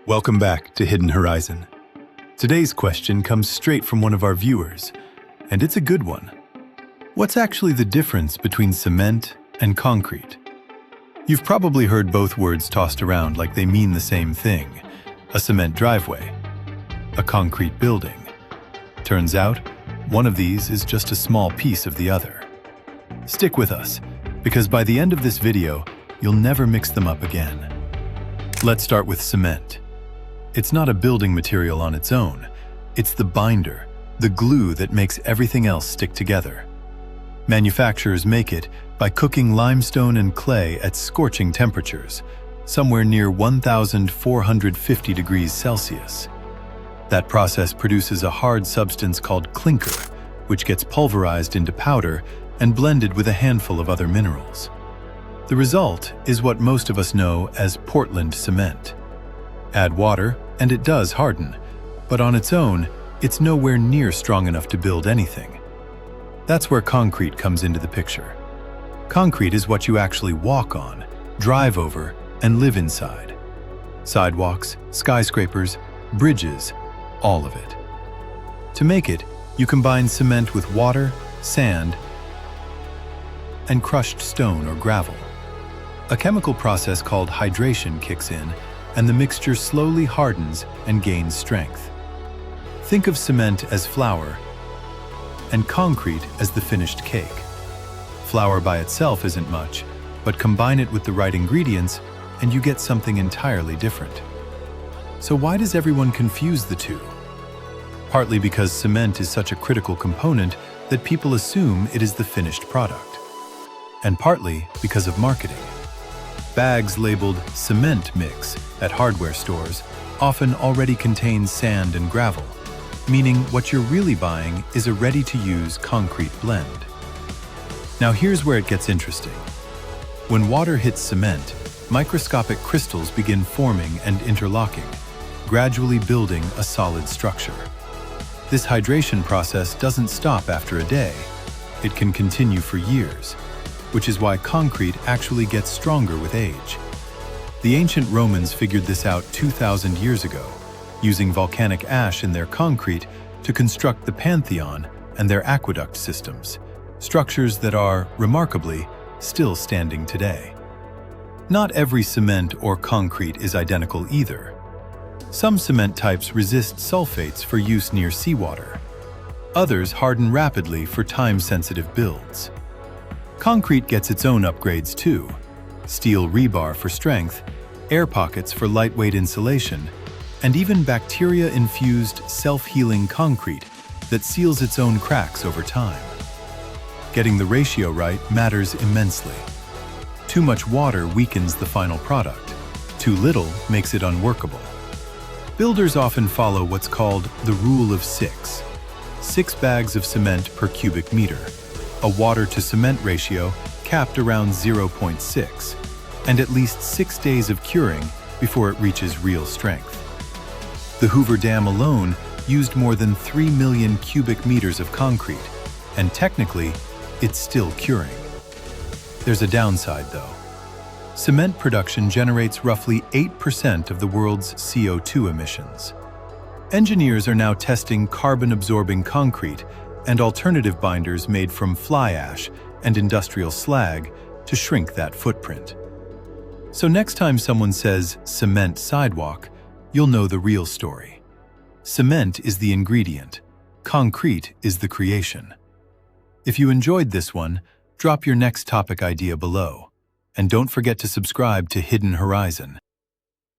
Welcome back to Hidden Horizon. Today's question comes straight from one of our viewers, and it's a good one. What's actually the difference between cement and concrete? You've probably heard both words tossed around like they mean the same thing. A cement driveway, a concrete building. Turns out, one of these is just a small piece of the other. Stick with us, because by the end of this video, you'll never mix them up again. Let's start with cement. It's not a building material on its own. It's the binder, the glue that makes everything else stick together. Manufacturers make it by cooking limestone and clay at scorching temperatures, somewhere near 1,450 degrees Celsius. That process produces a hard substance called clinker, which gets pulverized into powder and blended with a handful of other minerals. The result is what most of us know as Portland cement. Add water, and it does harden, but on its own, it's nowhere near strong enough to build anything. That's where concrete comes into the picture. Concrete is what you actually walk on, drive over, and live inside. Sidewalks, skyscrapers, bridges, all of it. To make it, you combine cement with water, sand, and crushed stone or gravel. A chemical process called hydration kicks in, and the mixture slowly hardens and gains strength. Think of cement as flour and concrete as the finished cake. Flour by itself isn't much, but combine it with the right ingredients and you get something entirely different. So why does everyone confuse the two? Partly because cement is such a critical component that people assume it is the finished product. And partly because of marketing. Bags labeled cement mix at hardware stores often already contain sand and gravel, meaning what you're really buying is a ready-to-use concrete blend. Now here's where it gets interesting. When water hits cement, microscopic crystals begin forming and interlocking, gradually building a solid structure. This hydration process doesn't stop after a day. It can continue for years, which is why concrete actually gets stronger with age. The ancient Romans figured this out 2,000 years ago, using volcanic ash in their concrete to construct the Pantheon and their aqueduct systems, structures that are, remarkably, still standing today. Not every cement or concrete is identical either. Some cement types resist sulfates for use near seawater. Others harden rapidly for time-sensitive builds. Concrete gets its own upgrades too. Steel rebar for strength, air pockets for lightweight insulation, and even bacteria-infused self-healing concrete that seals its own cracks over time. Getting the ratio right matters immensely. Too much water weakens the final product. Too little makes it unworkable. Builders often follow what's called the rule of 6. 6 bags of cement per cubic meter. A water-to-cement ratio capped around 0.6, and at least 6 days of curing before it reaches real strength. The Hoover Dam alone used more than 3 million cubic meters of concrete, and technically, it's still curing. There's a downside, though. Cement production generates roughly 8% of the world's CO2 emissions. Engineers are now testing carbon-absorbing concrete and alternative binders made from fly ash and industrial slag to shrink that footprint. So next time someone says cement sidewalk, you'll know the real story. Cement is the ingredient, concrete is the creation. If you enjoyed this one, drop your next topic idea below. And don't forget to subscribe to Hidden Horizon.